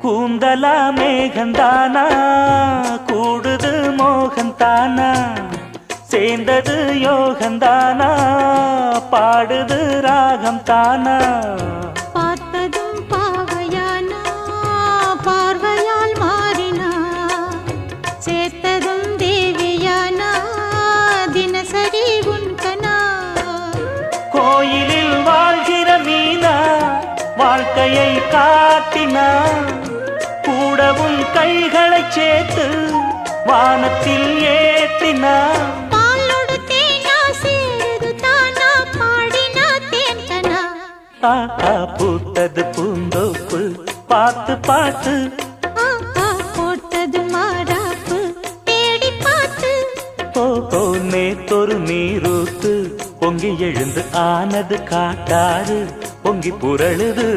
கூந்தலா மேகந்தானா கூடுது மோகந்தானா சேர்ந்தது யோகந்தானா பாடுது ராகம் தானா பார்த்ததும் பாவையானா பார்வையால் மாறினா சேர்த்ததும் தேவியானா தினசரி உன்கனா கோயிலில் வாழ்கிற மீனா வாழ்க்கையை காட்டினா கூடவும் கைகளை சேர்த்து வானத்தில் ஏத்தினா பூத்தது பூந்தோப்பு பார்த்து பார்த்து போட்டது மாறாப்பு தேடி பார்த்து ஓ நேத்தொரு நீரூத்து பொங்கி எழுந்து ஆனது காட்டாறு பொங்கி புரளுது